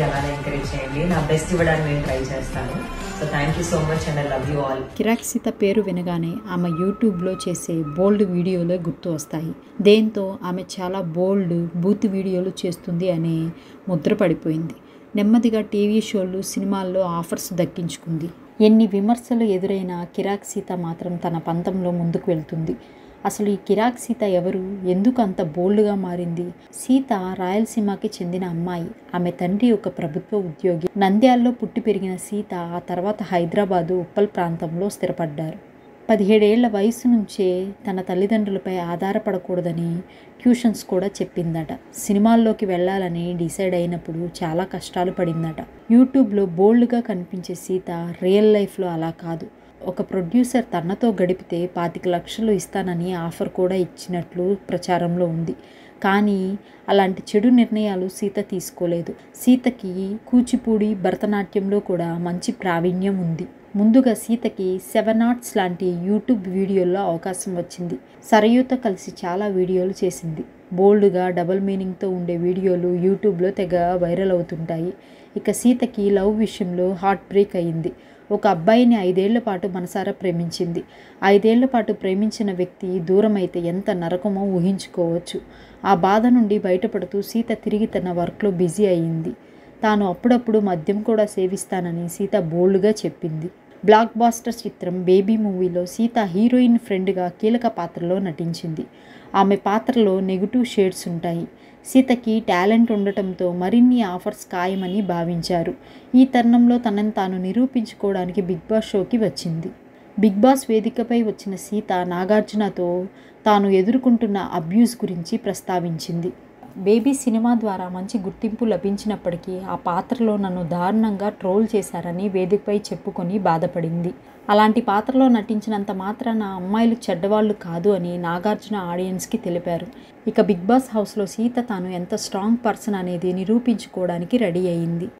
అలానే ఎంకరేజ్ చేయండి. నా బెస్ట్ ఇవ్వడానికి నేను ట్రై చేస్తాను. So thank you so much and I love you all. కిరాక్ సీత పేరు వినగానే ఆమె యూట్యూబ్లో చేసే బోల్డ్ వీడియోలే గుర్తు వస్తాయి. దేంతో ఆమె చాలా బోల్డ్ బూత్ వీడియోలు చేస్తుంది అనే ముద్ర పడిపోయింది. నెమ్మదిగా టీవీ షోలు, సినిమాల్లో ఆఫర్స్ దక్కించుకుంది. ఎన్ని విమర్శలు ఎదురైనా కిరాక్ సీత మాత్రం తన పంతంలో ముందుకు వెళ్తుంది. అసలు ఈ కిరాక్ సీత ఎవరు? ఎందుకు అంత బోల్డ్గా మారింది? సీత రాయలసీమకి చెందిన అమ్మాయి. ఆమె తండ్రి ఒక ప్రభుత్వ ఉద్యోగి. నంద్యాలలో పుట్టి పెరిగిన సీత ఆ తర్వాత హైదరాబాదు, ఉప్పల్ ప్రాంతంలో స్థిరపడ్డారు. 17 ఏళ్ల వయసు నుంచే తన తల్లిదండ్రులపై ఆధారపడకూడదని ట్యూషన్స్ కూడా చెప్పిందట. సినిమాల్లోకి వెళ్ళాలని డిసైడ్ అయినప్పుడు చాలా కష్టాలు పడిందట. యూట్యూబ్లో బోల్డ్గా కనిపించే సీత రియల్ లైఫ్లో అలా కాదు. ఒక ప్రొడ్యూసర్ తనతో గడిపితే 25 లక్షలు ఇస్తానని ఆఫర్ కూడా ఇచ్చినట్లు ప్రచారంలో ఉంది. కానీ అలాంటి చెడు నిర్ణయాలు సీత తీసుకోలేదు. సీతకి కూచిపూడి, భరతనాట్యంలో కూడా మంచి ప్రావీణ్యం ఉంది. ముందుగా సీతకి 7 ఆర్ట్స్ లాంటి యూట్యూబ్ వీడియోల్లో అవకాశం వచ్చింది. సరయూతో కలిసి చాలా వీడియోలు చేసింది. బోల్డ్గా డబుల్ మీనింగ్తో ఉండే వీడియోలు యూట్యూబ్లో తెగ వైరల్ అవుతుంటాయి. ఇక సీతకి లవ్ విషయంలో హార్ట్ బ్రేక్ అయ్యింది. ఒక అబ్బాయిని 5 ఏళ్ల పాటు మనసారా ప్రేమించింది. 5 ఏళ్ల పాటు ప్రేమించిన వ్యక్తి దూరం అయితే ఎంత నరకమో ఊహించుకోవచ్చు. ఆ బాధ నుండి బయటపడుతూ సీత తిరిగి తన వర్క్లో బిజీ అయ్యింది. తాను అప్పుడప్పుడు మద్యం కూడా సేవిస్తానని సీత బోల్డ్గా చెప్పింది. బ్లాక్ బాస్టర్ చిత్రం బేబీ మూవీలో సీత హీరోయిన్ ఫ్రెండ్గా కీలక పాత్రలో నటించింది. ఆమె పాత్రలో నెగిటివ్ షేడ్స్ ఉంటాయి. సీతకి టాలెంట్ ఉండటంతో మరిన్ని ఆఫర్స్ ఖాయమని భావించారు. ఈ తరుణంలో తనని తాను నిరూపించుకోవడానికి బిగ్ బాస్ షోకి వచ్చింది. బిగ్ బాస్ వేదికపై వచ్చిన సీత నాగార్జునతో తాను ఎదుర్కొంటున్న అబ్యూస్ గురించి ప్రస్తావించింది. బేబీ సినిమా ద్వారా మంచి గుర్తింపు లభించినప్పటికీ ఆ పాత్రలో నన్ను దారుణంగా ట్రోల్ చేశారని వేదికపై చెప్పుకొని బాధపడింది. అలాంటి పాత్రలో నటించినంత మాత్రాన అమ్మాయిలు చెడ్డవాళ్ళు కాదు అని నాగార్జున ఆడియన్స్కి తెలిపారు. ఇక బిగ్ బాస్ హౌస్లో సీత తాను ఎంత స్ట్రాంగ్ పర్సన్ అనేది నిరూపించుకోవడానికి రెడీ అయింది.